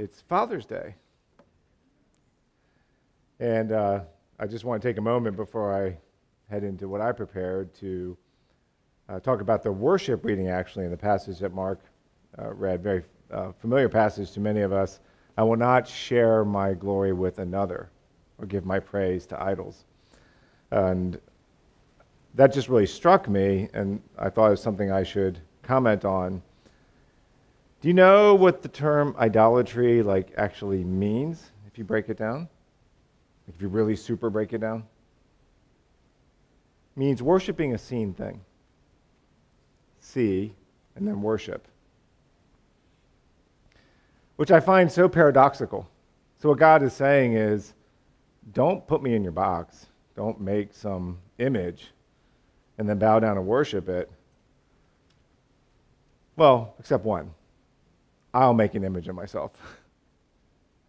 It's Father's Day. And I just want to take a moment before I head into what I prepared to talk about the worship reading, actually, in the passage that Mark read. Very familiar passage to many of us. I will not share my glory with another or give my praise to idols. And that just really struck me, and I thought it was something I should comment on. Do you know what the term idolatry actually means if you break it down? If you really super break it down? It means worshiping a seen thing. See, and then worship. Which I find so paradoxical. So what God is saying is, don't put me in your box. Don't make some image and then bow down and worship it. Well, except one. I'll make an image of myself.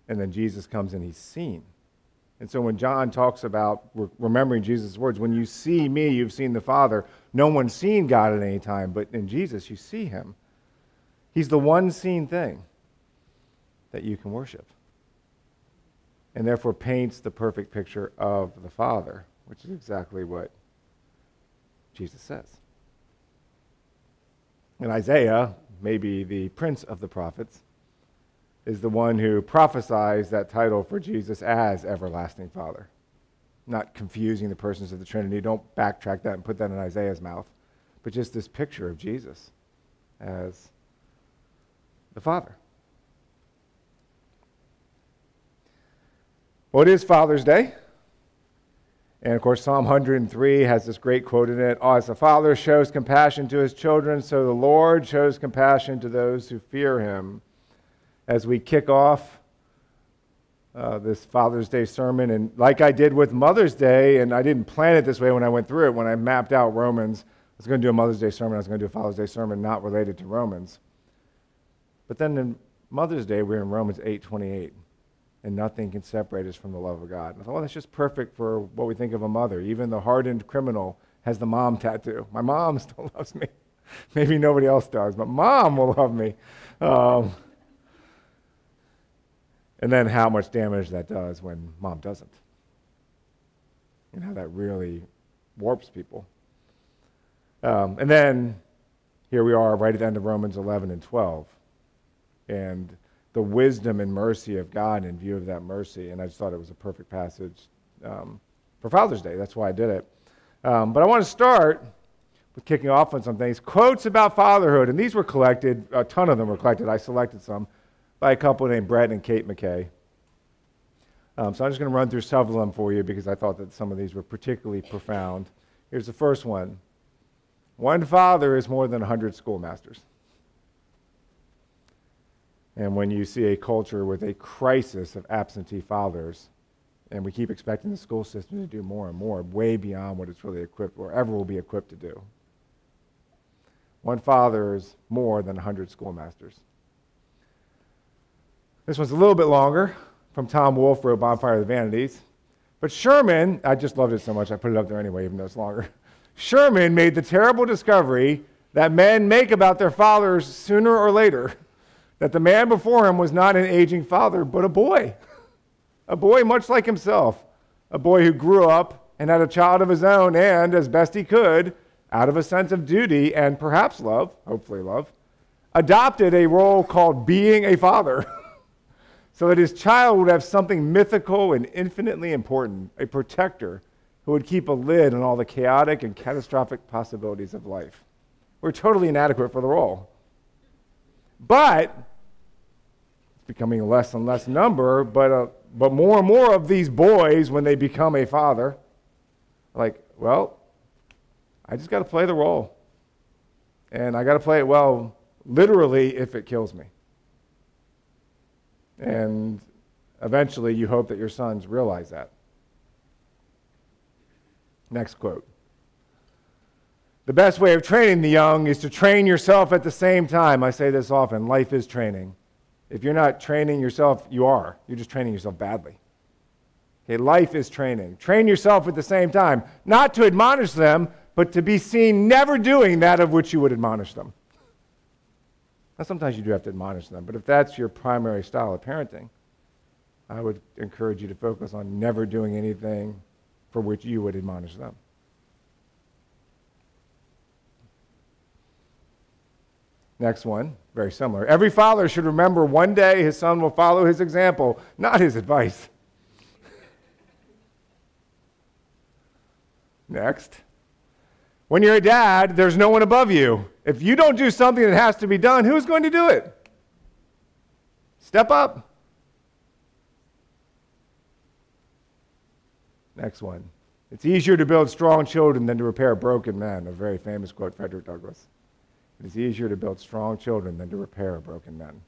And then Jesus comes and he's seen. And so when John talks about remembering Jesus' words, when you see me, you've seen the Father. No one's seen God at any time, but in Jesus, you see him. He's the one seen thing that you can worship. And therefore paints the perfect picture of the Father, which is exactly what Jesus says. And Isaiah, maybe the prince of the prophets, is the one who prophesies that title for Jesus as Everlasting Father. Not confusing the persons of the Trinity. Don't backtrack that and put that in Isaiah's mouth. But just this picture of Jesus as the Father. Well, it is Father's Day. And of course, Psalm 103 has this great quote in it. As the Father shows compassion to his children, so the Lord shows compassion to those who fear him. As we kick off this Father's Day sermon, and like I did with Mother's Day, and I didn't plan it this way when I went through it, when I mapped out Romans, I was going to do a Mother's Day sermon, I was going to do a Father's Day sermon not related to Romans. But then in Mother's Day, we're in Romans 8:28. And nothing can separate us from the love of God. And I thought, well, that's just perfect for what we think of a mother. Even the hardened criminal has the mom tattoo. My mom still loves me. Maybe nobody else does, but mom will love me. And then how much damage that does when mom doesn't. And how that really warps people. And then here we are right at the end of Romans 11 and 12. And the wisdom and mercy of God in view of that mercy. And I just thought it was a perfect passage for Father's Day. That's why I did it. But I want to start with kicking off on some things. Quotes about fatherhood. And these were collected. A ton of them were collected. I selected some by a couple named Brett and Kate McKay. So I'm just going to run through several of them for you because I thought that some of these were particularly profound. Here's the first one. One father is more than 100 schoolmasters. And when you see a culture with a crisis of absentee fathers, and we keep expecting the school system to do more and more, way beyond what it's really equipped or ever will be equipped to do. One father is more than 100 schoolmasters. This one's a little bit longer, from Tom Wolfe, wrote Bonfire of the Vanities. But Sherman, I just loved it so much, I put it up there anyway, even though it's longer. Sherman made the terrible discovery that men make about their fathers sooner or later. That the man before him was not an aging father, but a boy. A boy much like himself. A boy who grew up and had a child of his own and, as best he could, out of a sense of duty and perhaps love, hopefully love, adopted a role called being a father. So that his child would have something mythical and infinitely important, a protector who would keep a lid on all the chaotic and catastrophic possibilities of life. We're totally inadequate for the role. But becoming a less and less number, but more and more of these boys, when they become a father, like, well, I just got to play the role. And I got to play it well, literally, if it kills me. And eventually, you hope that your sons realize that. Next quote. The best way of training the young is to train yourself at the same time. I say this often, life is training. If you're not training yourself, you're just training yourself badly. Okay, life is training. Train yourself at the same time, not to admonish them, but to be seen never doing that of which you would admonish them. Now, sometimes you do have to admonish them, but if that's your primary style of parenting, I would encourage you to focus on never doing anything for which you would admonish them. Next one, very similar. Every father should remember one day his son will follow his example, not his advice. Next. When you're a dad, there's no one above you. If you don't do something that has to be done, who's going to do it? Step up. Next one. It's easier to build strong children than to repair broken men. A very famous quote, Frederick Douglass. It is easier to build strong children than to repair broken men.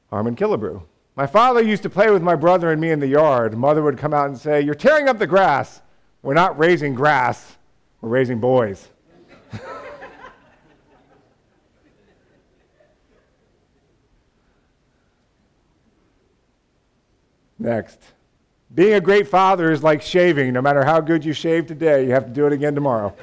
Harmon Killebrew. My father used to play with my brother and me in the yard. Mother would come out and say, "You're tearing up the grass." We're not raising grass. We're raising boys. Next. Being a great father is like shaving. No matter how good you shave today, you have to do it again tomorrow.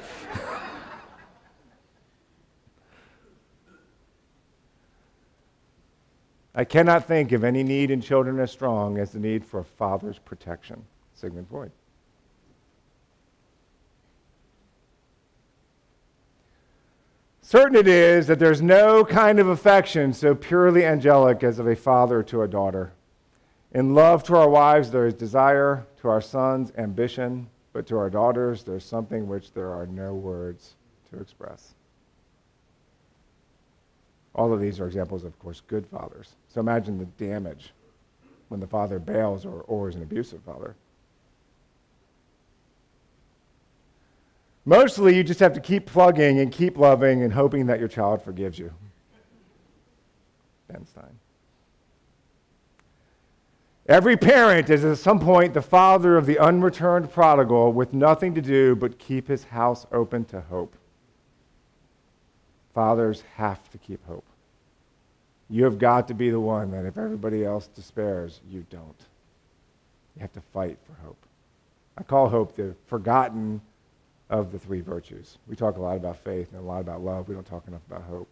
I cannot think of any need in children as strong as the need for a father's protection. Sigmund Freud. Certain it is that there's no kind of affection so purely angelic as of a father to a daughter. In love to our wives there is desire, to our sons ambition, but to our daughters there's something which there are no words to express. All of these are examples, of course, good fathers. So imagine the damage when the father bails or is an abusive father. Mostly, you just have to keep plugging and keep loving and hoping that your child forgives you. Ben Stein. Every parent is at some point the father of the unreturned prodigal with nothing to do but keep his house open to hope. Fathers have to keep hope. You have got to be the one that if everybody else despairs, you don't. You have to fight for hope. I call hope the forgotten of the three virtues. We talk a lot about faith and a lot about love. We don't talk enough about hope.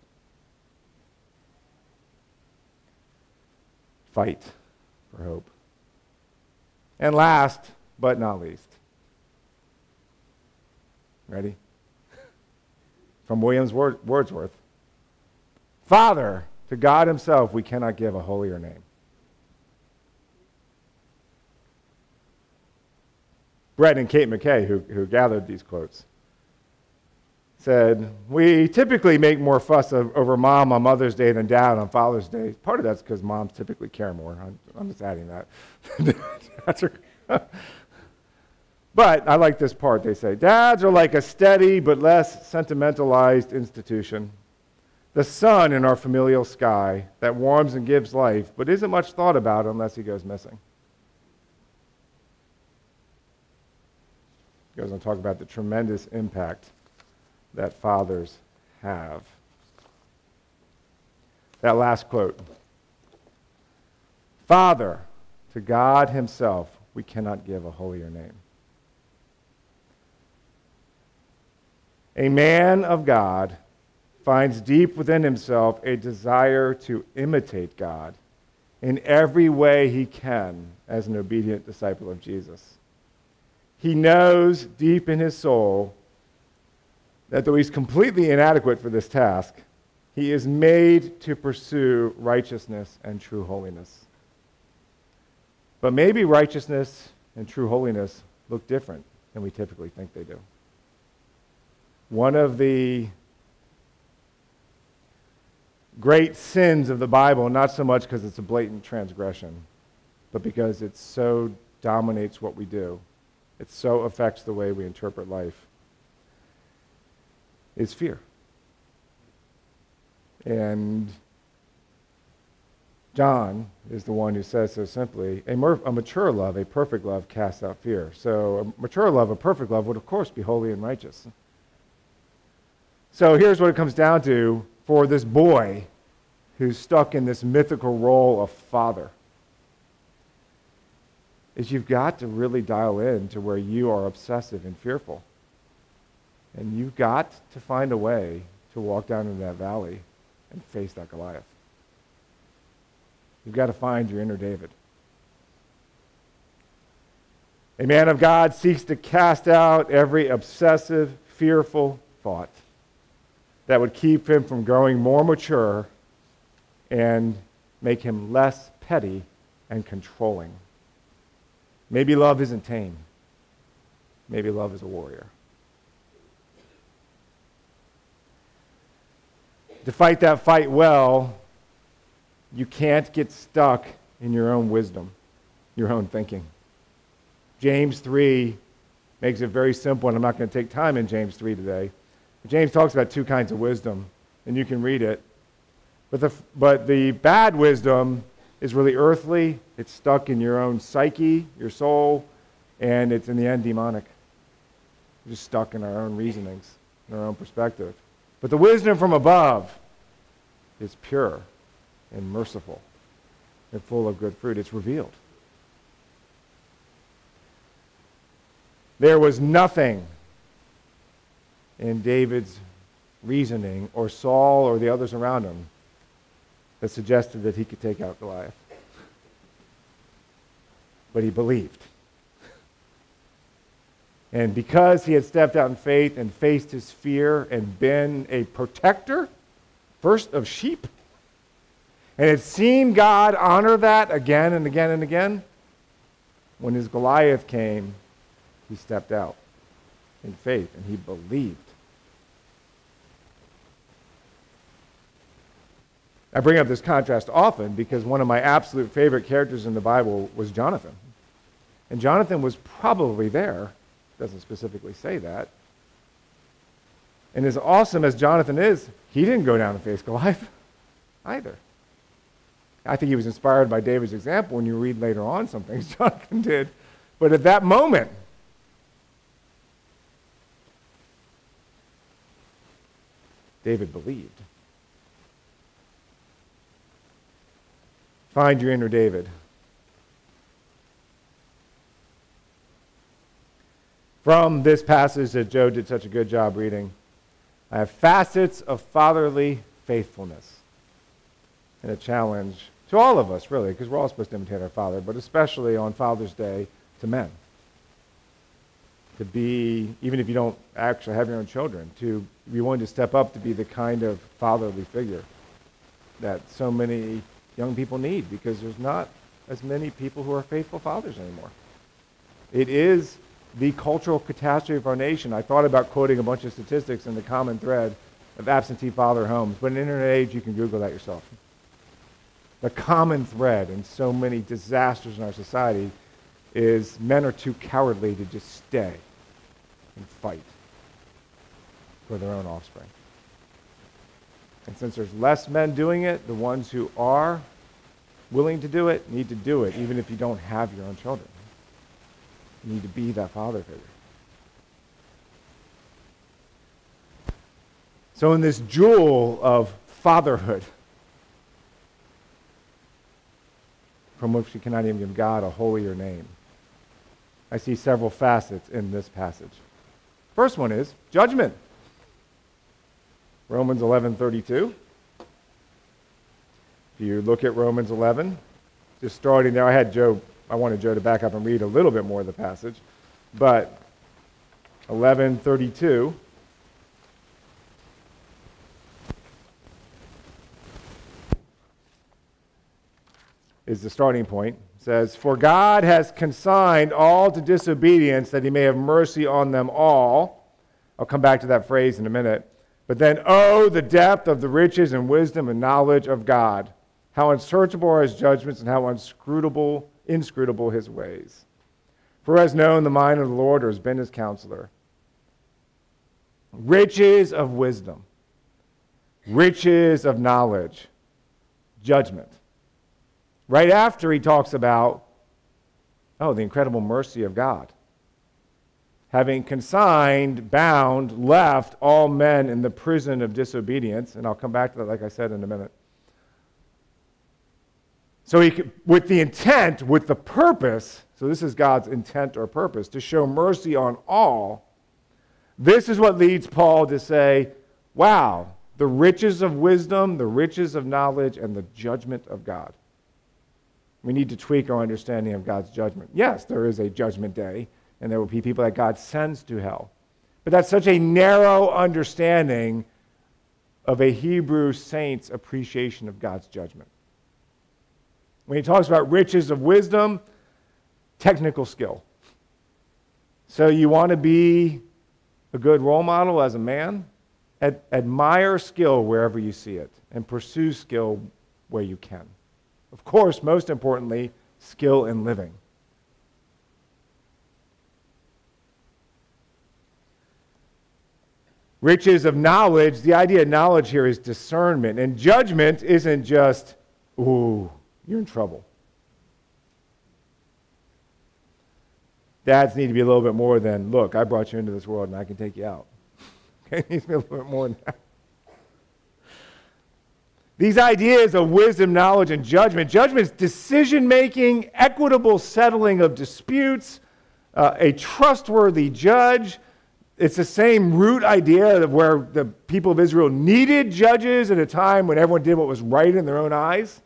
Fight for hope. And last, but not least. Ready? From William Wordsworth. Father, to God himself we cannot give a holier name. Brett and Kate McKay, who gathered these quotes, said, we typically make more fuss over mom on Mother's Day than dad on Father's Day. Part of that's because moms typically care more. I'm just adding that. But I like this part. They say, dads are like a steady but less sentimentalized institution. The sun in our familial sky that warms and gives life, but isn't much thought about unless he goes missing. He goes on to talk about the tremendous impact that fathers have. That last quote. Father, to God himself we cannot give a holier name. A man of God finds deep within himself a desire to imitate God in every way he can as an obedient disciple of Jesus. He knows deep in his soul that though he's completely inadequate for this task, he is made to pursue righteousness and true holiness. But maybe righteousness and true holiness look different than we typically think they do. One of the great sins of the Bible, not so much because it's a blatant transgression, but because it so dominates what we do, it so affects the way we interpret life, is fear. And John is the one who says so simply, a mature love, a perfect love casts out fear. So a mature love, a perfect love would of course be holy and righteous. So here's what it comes down to for this boy who's stuck in this mythical role of father, is you've got to really dial in to where you are obsessive and fearful. And you've got to find a way to to walk down into that valley and face that Goliath. You've got to find your inner David. A man of God seeks to cast out every obsessive, fearful thought that would keep him from growing more mature and make him less petty and controlling. Maybe love isn't tame. Maybe love is a warrior. To fight that fight well, you can't get stuck in your own wisdom, your own thinking. James 3 makes it very simple, and I'm not going to take time in James 3 today. But James talks about two kinds of wisdom, and you can read it. But the bad wisdom is really earthly. It's stuck in your own psyche, your soul, and it's in the end demonic. We're just stuck in our own reasonings, in our own perspective. But the wisdom from above is pure and merciful and full of good fruit. It's revealed. There was nothing in David's reasoning or Saul or the others around him that suggested that he could take out Goliath. But he believed. And because he had stepped out in faith and faced his fear and been a protector, first of sheep, and had seen God honor that again and again and again, when his Goliath came, he stepped out in faith and he believed. I bring up this contrast often because one of my absolute favorite characters in the Bible was Jonathan. And Jonathan was probably there. Doesn't specifically say that. And as awesome as Jonathan is, he didn't go down and face Goliath either. I think he was inspired by David's example when you read later on some things Jonathan did. But at that moment, David believed. Find your inner David. From this passage that Joe did such a good job reading, I have facets of fatherly faithfulness and a challenge to all of us, really, because we're all supposed to imitate our father, but especially on Father's Day to men. To be, even if you don't actually have your own children, to be willing to step up to be the kind of fatherly figure that so many young people need, because there's not as many people who are faithful fathers anymore. It is the cultural catastrophe of our nation. I thought about quoting a bunch of statistics in the common thread of absentee father homes, but in the internet age, you can Google that yourself. The common thread in so many disasters in our society is men are too cowardly to just stay and fight for their own offspring. And since there's less men doing it, the ones who are willing to do it need to do it, even if you don't have your own children. You need to be that father figure. So in this jewel of fatherhood, from which we cannot even give God a holier name, I see several facets in this passage. First one is judgment. Romans 11:32. If you look at Romans 11, just starting there, I wanted Joe to back up and read a little bit more of the passage, but 11:32 is the starting point. It says, "For God has consigned all to disobedience that he may have mercy on them all." I'll come back to that phrase in a minute. But then, oh, the depth of the riches and wisdom and knowledge of God. How unsearchable are his judgments and how inscrutable his ways. For who has known the mind of the Lord or has been his counselor? Riches of wisdom, riches of knowledge, judgment. Right after he talks about, the incredible mercy of God. Having consigned, bound, left all men in the prison of disobedience, and I'll come back to that, like I said, in a minute. So he could, with the intent, with the purpose, so this is God's intent or purpose, to show mercy on all, this is what leads Paul to say, wow, the riches of wisdom, the riches of knowledge, and the judgment of God. We need to tweak our understanding of God's judgment. Yes, there is a judgment day, and there will be people that God sends to hell. But that's such a narrow understanding of a Hebrew saint's appreciation of God's judgment. When he talks about riches of wisdom, technical skill. So you want to be a good role model as a man? Admire skill wherever you see it, and pursue skill where you can. Of course, most importantly, skill in living. Riches of knowledge, the idea of knowledge here is discernment. And judgment isn't just, ooh, you're in trouble. Dads need to be a little bit more than, look, I brought you into this world and I can take you out. Okay, it needs to be a little bit more than that. These ideas of wisdom, knowledge, and judgment. Judgment is decision-making, equitable settling of disputes, a trustworthy judge. It's the same root idea of where the people of Israel needed judges at a time when everyone did what was right in their own eyes.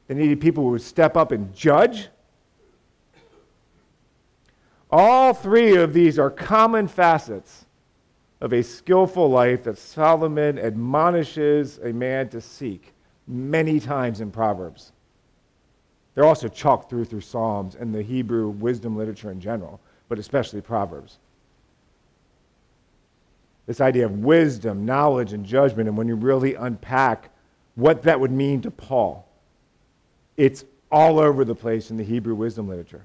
They needed people who would step up and judge. All three of these are common facets of a skillful life that Solomon admonishes a man to seek many times in Proverbs. They're also chalked through Psalms and the Hebrew wisdom literature in general, but especially Proverbs. This idea of wisdom, knowledge, and judgment, and when you really unpack what that would mean to Paul, it's all over the place in the Hebrew wisdom literature.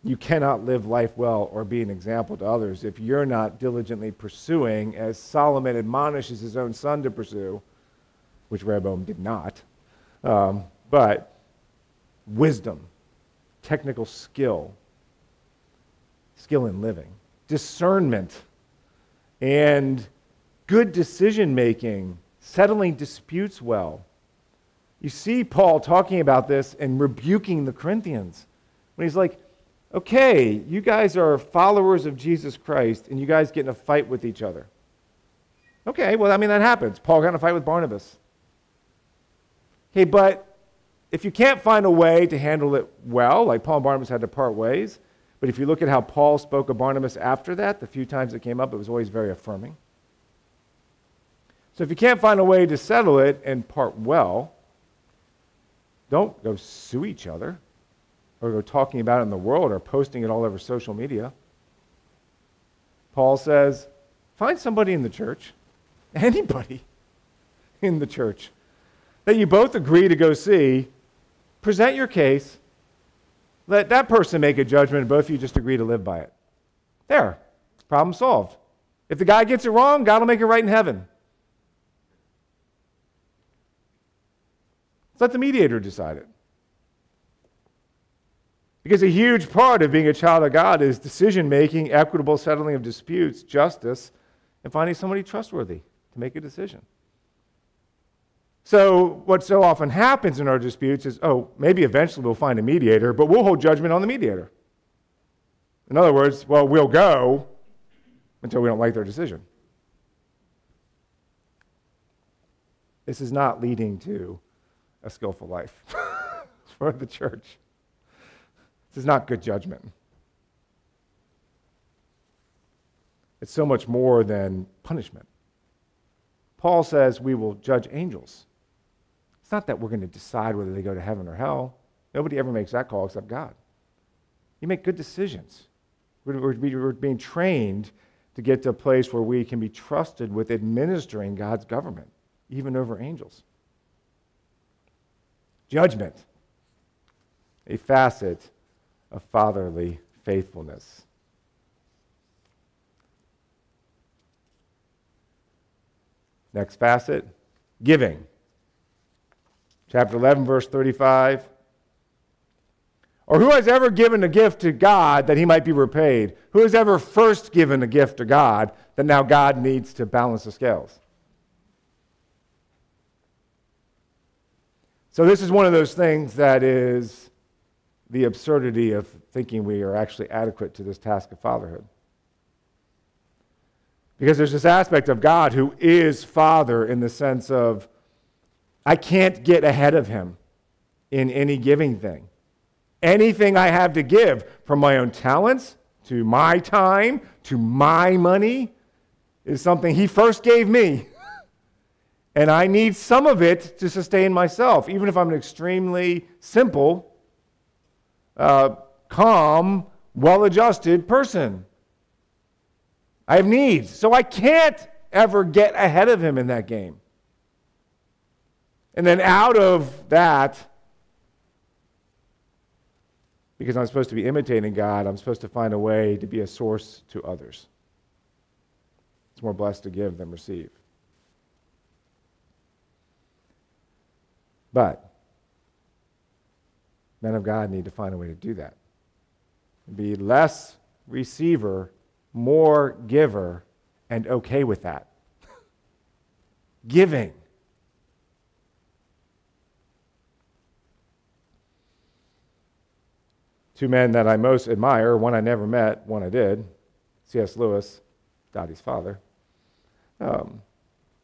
You cannot live life well or be an example to others if you're not diligently pursuing, as Solomon admonishes his own son to pursue, which Rehoboam did not, but wisdom, technical skill in living, discernment, and good decision-making, settling disputes well. You see Paul talking about this and rebuking the Corinthians when he's like, okay, you guys are followers of Jesus Christ, and you guys get in a fight with each other. Okay, well, I mean, that happens. Paul got in a fight with Barnabas. Okay, but if you can't find a way to handle it well, like Paul and Barnabas had to part ways, but if you look at how Paul spoke of Barnabas after that, the few times it came up, it was always very affirming. So if you can't find a way to settle it and part well, don't go sue each other, or go talking about it in the world or posting it all over social media. Paul says, find somebody in the church, anybody in the church, that you both agree to go see, present your case, let that person make a judgment, and both of you just agree to live by it. There, problem solved. If the guy gets it wrong, God will make it right in heaven. Let the mediator decide it. Because a huge part of being a child of God is decision-making, equitable settling of disputes, justice, and finding somebody trustworthy to make a decision. So what so often happens in our disputes is, oh, maybe eventually we'll find a mediator, but we'll hold judgment on the mediator. In other words, well, we'll go until we don't like their decision. This is not leading to a skillful life for the church. This is not good judgment. It's so much more than punishment. Paul says we will judge angels. It's not that we're going to decide whether they go to heaven or hell. Nobody ever makes that call except God. You make good decisions. We're being trained to get to a place where we can be trusted with administering God's government, even over angels. Judgment, a facet of fatherly faithfulness. Next facet, giving. Chapter 11, verse 35. Or who has ever given a gift to God that he might be repaid? Who has ever first given a gift to God that now God needs to balance the scales? So this is one of those things that is the absurdity of thinking we are actually adequate to this task of fatherhood. Because there's this aspect of God who is Father in the sense of, I can't get ahead of him in any giving thing. Anything I have to give, from my own talents to my time to my money, is something he first gave me. And I need some of it to sustain myself, even if I'm an extremely simple, calm, well-adjusted person. I have needs, so I can't ever get ahead of him in that game. And then out of that, because I'm supposed to be imitating God, I'm supposed to find a way to be a source to others. It's more blessed to give than receive. But men of God need to find a way to do that. Be less receiver, more giver, and okay with that. Giving. Two men that I most admire, one I never met, one I did. C.S. Lewis, Dottie's father.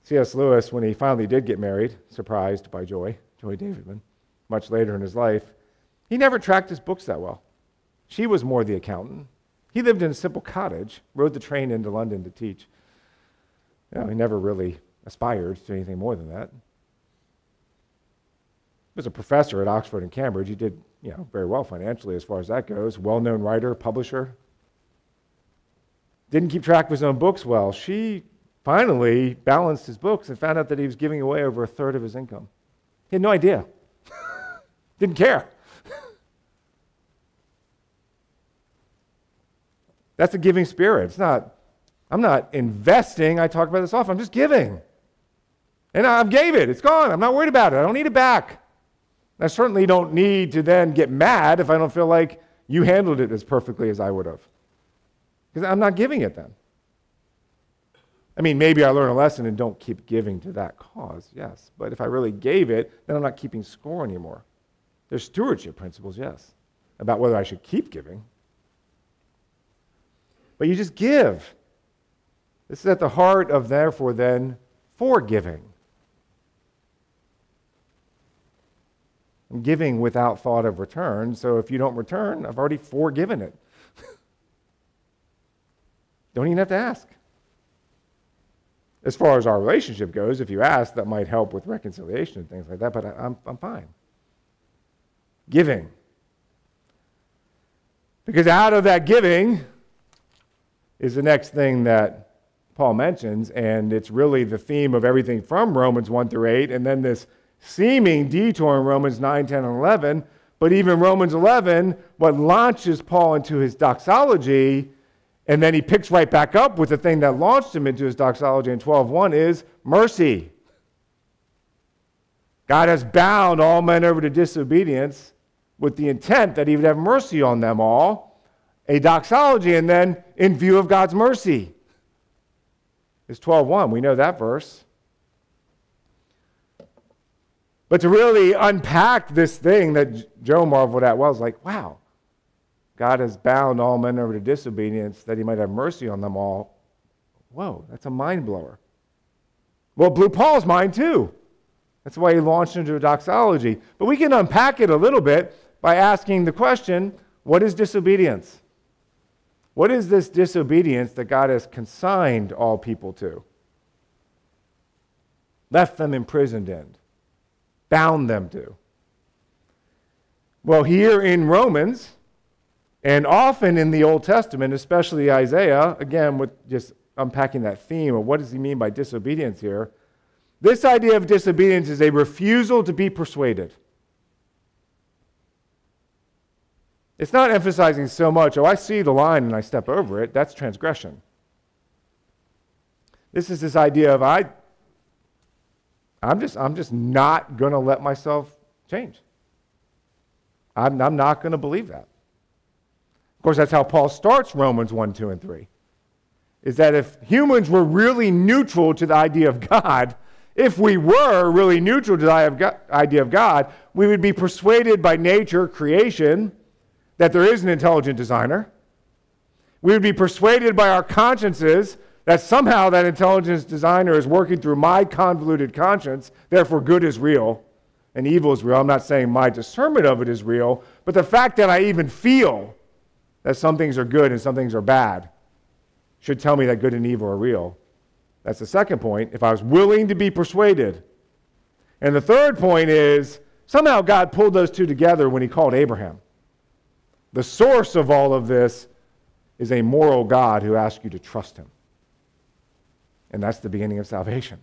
C.S. Lewis, when he finally did get married, surprised by Joy Davidman, much later in his life, he never tracked his books that well. She was more the accountant. He lived in a simple cottage, rode the train into London to teach. He never really aspired to anything more than that. He was a professor at Oxford and Cambridge. He did very well financially as far as that goes. Well-known writer, publisher. Didn't keep track of his own books well. She finally balanced his books and found out that he was giving away over a third of his income. He had no idea. Didn't care. That's a giving spirit. I'm not investing. I talk about this often. I'm just giving. And I gave it. It's gone. I'm not worried about it. I don't need it back. I certainly don't need to then get mad if I don't feel like you handled it as perfectly as I would have. Because I'm not giving it then. I mean, maybe I learn a lesson and don't keep giving to that cause, yes. But if I really gave it, then I'm not keeping score anymore. There's stewardship principles, yes, about whether I should keep giving. But you just give. This is at the heart of, therefore, then, forgiving. I'm giving without thought of return, so if you don't return, I've already forgiven it. Don't even have to ask. As far as our relationship goes, if you ask, that might help with reconciliation and things like that, but I'm fine. Giving. Because out of that giving is the next thing that Paul mentions, and it's really the theme of everything from Romans 1 through 8, and then this seeming detour in Romans 9, 10, and 11, but even Romans 11, what launches Paul into his doxology, and then he picks right back up with the thing that launched him into his doxology in 12:1 is mercy. God has bound all men over to disobedience with the intent that he would have mercy on them all. A doxology, and then in view of God's mercy is 12:1. We know that verse. But to really unpack this thing that Joe marveled at was like, wow, God has bound all men over to disobedience that he might have mercy on them all. Whoa, that's a mind blower. Well, it blew Paul's mind too. That's why he launched into a doxology. But we can unpack it a little bit by asking the question, what is disobedience? What is this disobedience that God has consigned all people to? Left them imprisoned in, bound them to. Well, here in Romans, and often in the Old Testament, especially Isaiah, again, with just unpacking that theme of what does he mean by disobedience here, this idea of disobedience is a refusal to be persuaded. It's not emphasizing so much, I see the line and I step over it. That's transgression. This is this idea of I'm just not going to let myself change. I'm not going to believe that. Of course, that's how Paul starts Romans 1, 2, and 3. Is that if humans were really neutral to the idea of God, if we were really neutral to the idea of God, we would be persuaded by nature, creation, that there is an intelligent designer. We would be persuaded by our consciences that somehow that intelligence designer is working through my convoluted conscience, therefore good is real and evil is real. I'm not saying my discernment of it is real, but the fact that I even feel that some things are good and some things are bad should tell me that good and evil are real. That's the second point, if I was willing to be persuaded. And the third point is, somehow God pulled those two together when he called Abraham. The source of all of this is a moral God who asks you to trust him. And that's the beginning of salvation.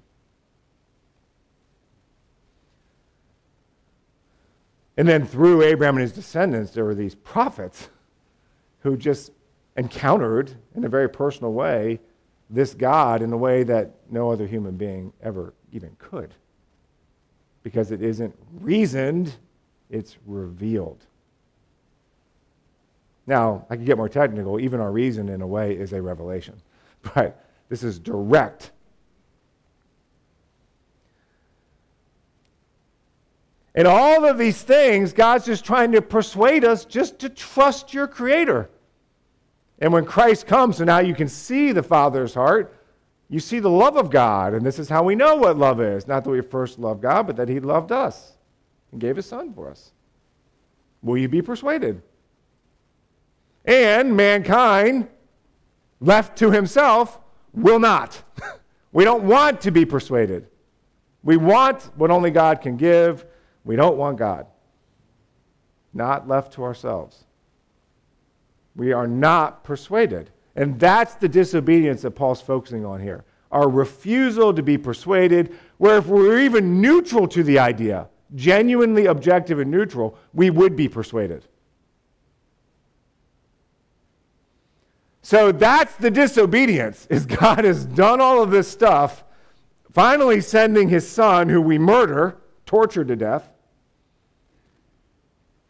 And then through Abraham and his descendants, there were these prophets who just encountered, in a very personal way, this God in a way that no other human being ever even could. Because it isn't reasoned, it's revealed. Now, I could get more technical. Even our reason, in a way, is a revelation. But this is direct. And all of these things, God's just trying to persuade us just to trust your Creator. And when Christ comes, so now you can see the Father's heart, you see the love of God. And this is how we know what love is. Not that we first loved God, but that he loved us and gave his Son for us. Will you be persuaded? And mankind, left to himself, will not. We don't want to be persuaded. We want what only God can give. We don't want God. Not left to ourselves. We are not persuaded. And that's the disobedience that Paul's focusing on here. Our refusal to be persuaded, where if we're even neutral to the idea, genuinely objective and neutral, we would be persuaded. So that's the disobedience, is God has done all of this stuff, finally sending his Son, who we murder, torture to death,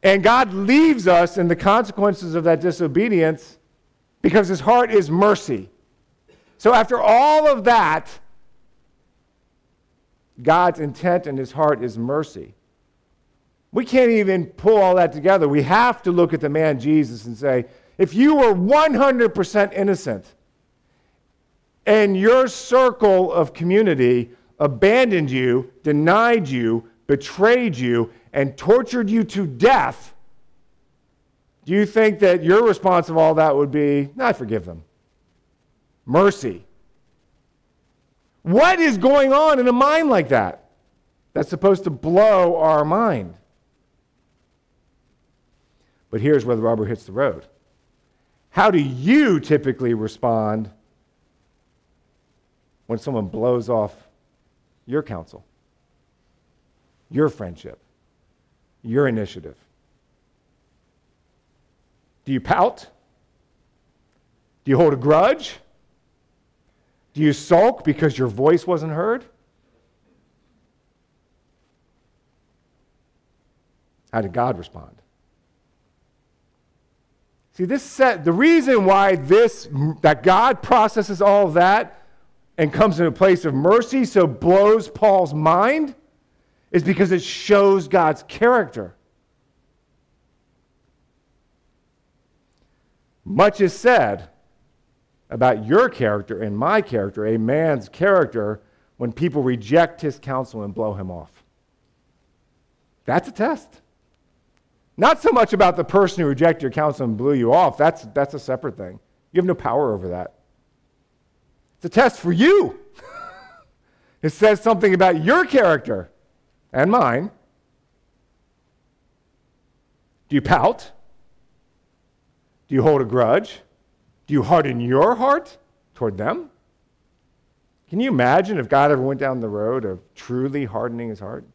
and God leaves us in the consequences of that disobedience because his heart is mercy. So after all of that, God's intent in his heart is mercy. We can't even pull all that together. We have to look at the man Jesus and say, if you were 100% innocent and your circle of community abandoned you, denied you, betrayed you, and tortured you to death, do you think that your response of all that would be, no, I forgive them? Mercy. What is going on in a mind like that? That's supposed to blow our mind. But here's where the rubber hits the road. How do you typically respond when someone blows off your counsel, your friendship, your initiative? Do you pout? Do you hold a grudge? Do you sulk because your voice wasn't heard? How did God respond? See, the reason why that God processes all of that and comes in a place of mercy, so blows Paul's mind, is because it shows God's character. Much is said about your character and my character, a man's character, when people reject his counsel and blow him off. That's a test. Not so much about the person who rejected your counsel and blew you off. That's a separate thing. You have no power over that. It's a test for you. It says something about your character and mine. Do you pout? Do you hold a grudge? Do you harden your heart toward them? Can you imagine if God ever went down the road of truly hardening his heart?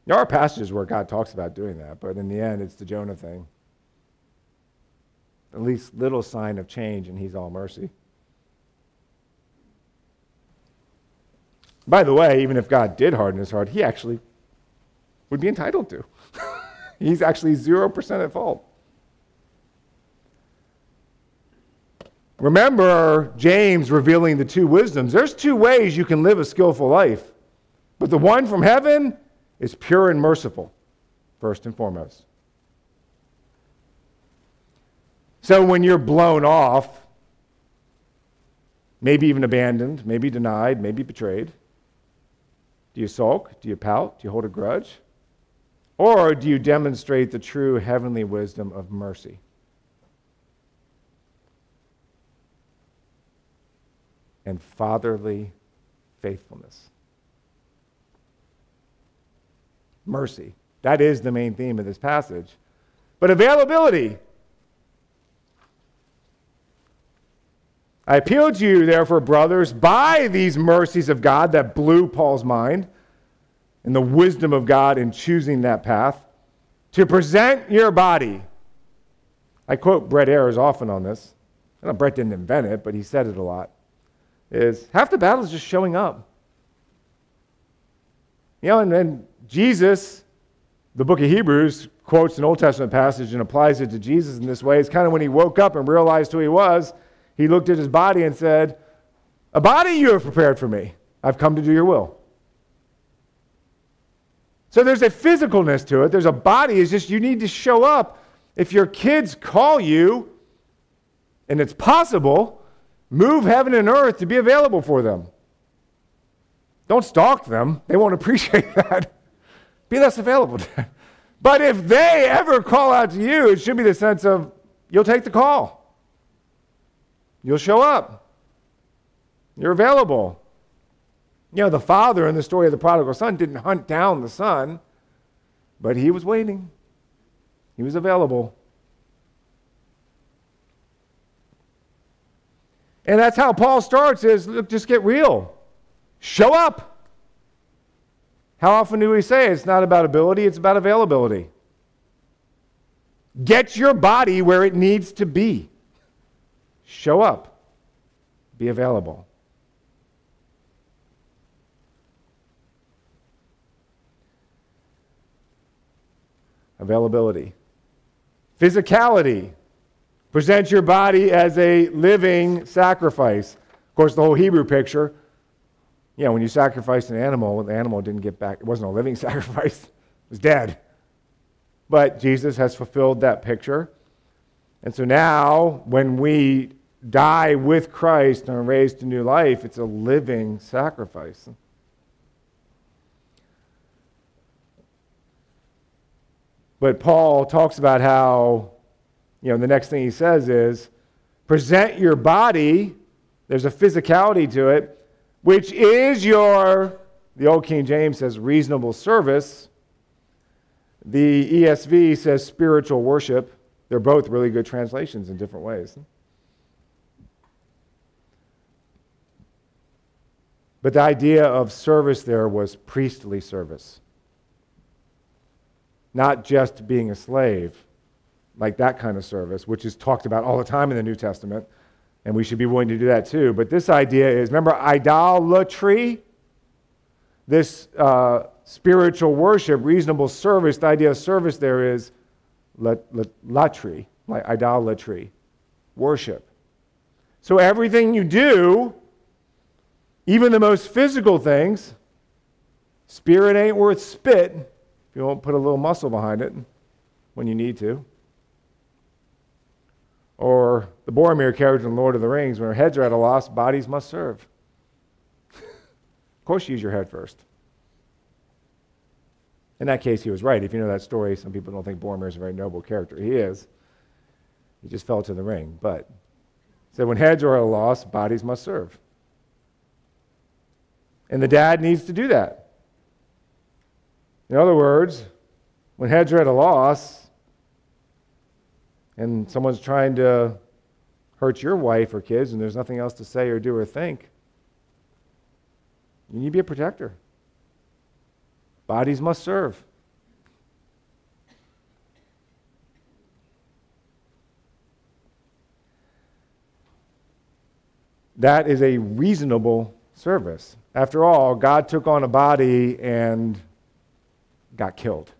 There are passages where God talks about doing that, but in the end, it's the Jonah thing. At least little sign of change, and he's all mercy. By the way, even if God did harden his heart, he actually would be entitled to. He's actually 0% at fault. Remember James revealing the two wisdoms. There's two ways you can live a skillful life, but the one from heaven is pure and merciful, first and foremost. So when you're blown off, maybe even abandoned, maybe denied, maybe betrayed, do you sulk? Do you pout? Do you hold a grudge? Or do you demonstrate the true heavenly wisdom of mercy? And fatherly faithfulness. Mercy. That is the main theme of this passage. But availability. I appeal to you, therefore, brothers, by these mercies of God that blew Paul's mind, and the wisdom of God in choosing that path, to present your body. I quote Brett Ayers often on this. I know Brett didn't invent it, but he said it a lot. Is half the battle is just showing up. You know, and then Jesus, the book of Hebrews, quotes an Old Testament passage and applies it to Jesus in this way. It's kind of when he woke up and realized who he was, he looked at his body and said, "A body you have prepared for me. I've come to do your will." So there's a physicalness to it. There's a body. It's just you need to show up. If your kids call you, and it's possible, move heaven and earth to be available for them. Don't stalk them. They won't appreciate that. Be less available to them. But if they ever call out to you, it should be the sense of you'll take the call. You'll show up. You're available. You know, the father in the story of the prodigal son didn't hunt down the son, but he was waiting. He was available. And that's how Paul starts is, look, just get real. Show up. How often do we say it's not about ability, it's about availability? Get your body where it needs to be. Show up. Be available. Availability. Physicality. Present your body as a living sacrifice. Of course, the whole Hebrew picture, you know, when you sacrificed an animal, the animal didn't get back. It wasn't a living sacrifice. It was dead. But Jesus has fulfilled that picture. And so now, when we die with Christ and are raised to new life, it's a living sacrifice. But Paul talks about how, you know, the next thing he says is, present your body, there's a physicality to it, which is your, the old King James says reasonable service. The ESV says spiritual worship. They're both really good translations in different ways. But the idea of service there was priestly service. Not just being a slave, like that kind of service, which is talked about all the time in the New Testament, and we should be willing to do that too. But this idea is, remember idolatry? This spiritual worship, reasonable service, the idea of service there is latry, like idolatry, worship. So everything you do, even the most physical things, spirit ain't worth spit if you won't put a little muscle behind it when you need to. Or the Boromir character in Lord of the Rings, when our heads are at a loss, bodies must serve. Of course, use your head first. In that case, he was right. If you know that story, some people don't think Boromir is a very noble character. He is. He just fell to the ring. But so when heads are at a loss, bodies must serve. And the dad needs to do that. In other words, when heads are at a loss and someone's trying to hurt your wife or kids and there's nothing else to say or do or think, you need to be a protector. Bodies must serve. That is a reasonable service. After all, God took on a body and got killed.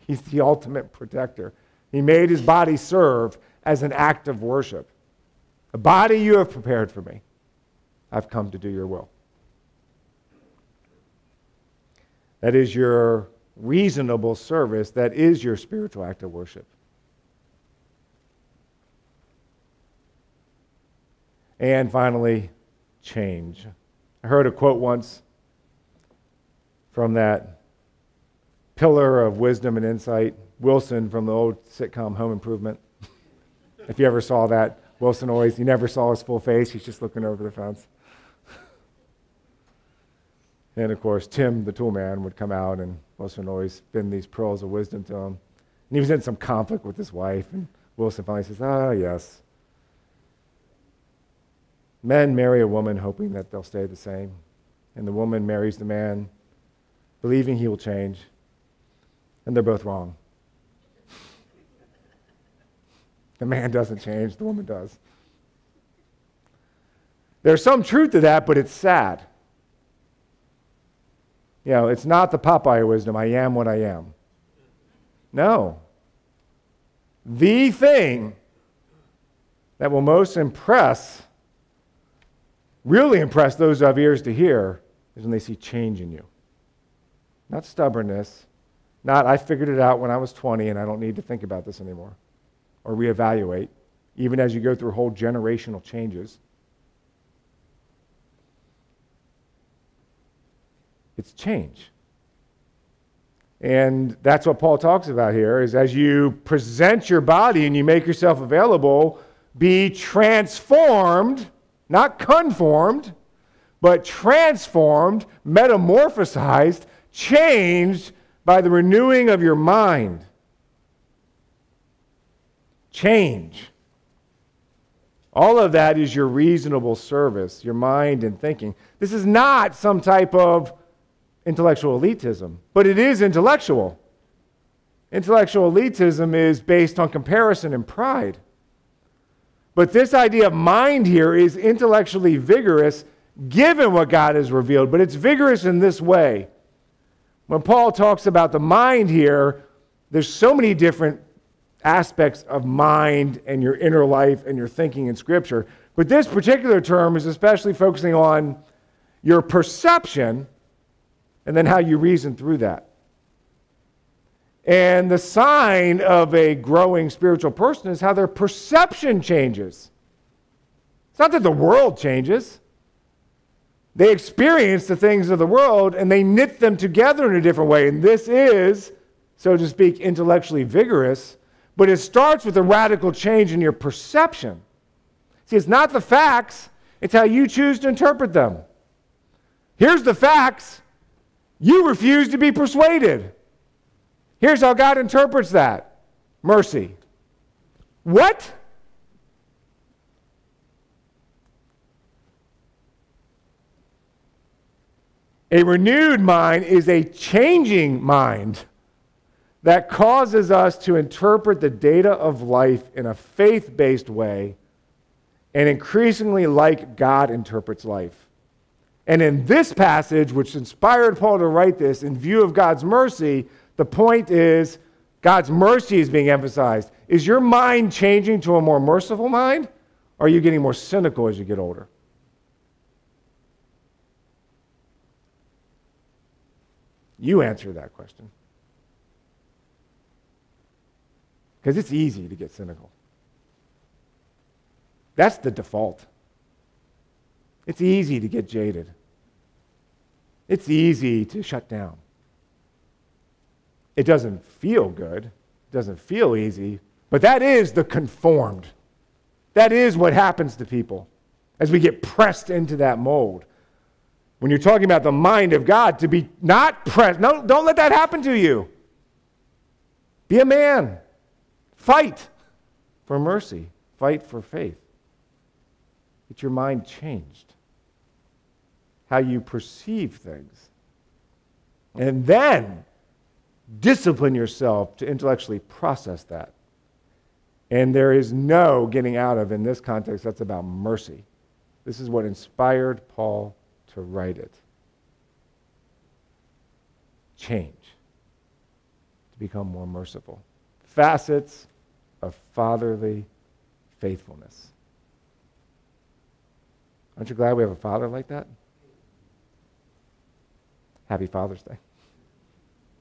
He's the ultimate protector. He made his body serve as an act of worship. A body you have prepared for me. I've come to do your will. That is your reasonable service. That is your spiritual act of worship. And finally, change. I heard a quote once from that pillar of wisdom and insight, Wilson from the old sitcom Home Improvement. If you ever saw that, Wilson always, you never saw his full face, he's just looking over the fence. And of course, Tim, the tool man, would come out and Wilson would always spin these pearls of wisdom to him. And he was in some conflict with his wife, and Wilson finally says, yes. Men marry a woman hoping that they'll stay the same, and the woman marries the man believing he will change, and they're both wrong. The man doesn't change, the woman does. There's some truth to that, but it's sad. It's not the Popeye wisdom, I am what I am. No. The thing that will most really impress those who have ears to hear, is when they see change in you. Not stubbornness, not I figured it out when I was 20 and I don't need to think about this anymore, or reevaluate, even as you go through whole generational changes. It's change. And that's what Paul talks about here, is as you present your body and you make yourself available, be transformed, not conformed, but transformed, metamorphosized, changed by the renewing of your mind. Change. All of that is your reasonable service, your mind and thinking. This is not some type of intellectual elitism, but it is intellectual. Intellectual elitism is based on comparison and pride. But this idea of mind here is intellectually vigorous given what God has revealed, but it's vigorous in this way. When Paul talks about the mind here, there's so many different aspects of mind and your inner life and your thinking in Scripture. But this particular term is especially focusing on your perception and then how you reason through that. And the sign of a growing spiritual person is how their perception changes. It's not that the world changes. They experience the things of the world and they knit them together in a different way. And this is, so to speak, intellectually vigorous, but it starts with a radical change in your perception. See, it's not the facts, it's how you choose to interpret them. Here's the facts. You refuse to be persuaded. Here's how God interprets that. Mercy. What? A renewed mind is a changing mind that causes us to interpret the data of life in a faith-based way and increasingly like God interprets life. And in this passage, which inspired Paul to write this, in view of God's mercy, the point is God's mercy is being emphasized. Is your mind changing to a more merciful mind, or are you getting more cynical as you get older? You answer that question. Because it's easy to get cynical. That's the default. It's easy to get jaded. It's easy to shut down. It doesn't feel good. It doesn't feel easy. But that is the conformed. That is what happens to people as we get pressed into that mold. When you're talking about the mind of God, to be not pressed, no, don't let that happen to you. Be a man. Fight for mercy. Fight for faith. Get your mind changed. How you perceive things. And then discipline yourself to intellectually process that. And there is no getting out of, in this context, that's about mercy. This is what inspired Paul to write it. Change. To become more merciful. Facets of fatherly faithfulness. Aren't you glad we have a father like that? Happy Father's Day.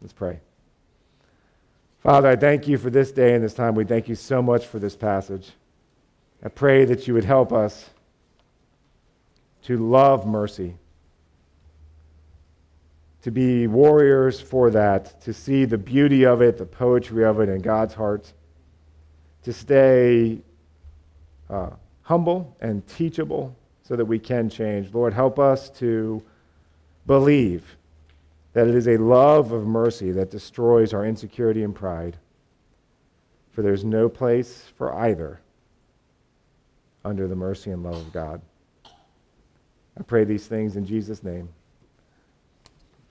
Let's pray. Father, I thank you for this day and this time. We thank you so much for this passage. I pray that you would help us to love mercy, to be warriors for that, to see the beauty of it, the poetry of it in God's heart, to stay humble and teachable so that we can change. Lord, help us to believe that it is a love of mercy that destroys our insecurity and pride, for there's no place for either under the mercy and love of God. I pray these things in Jesus' name.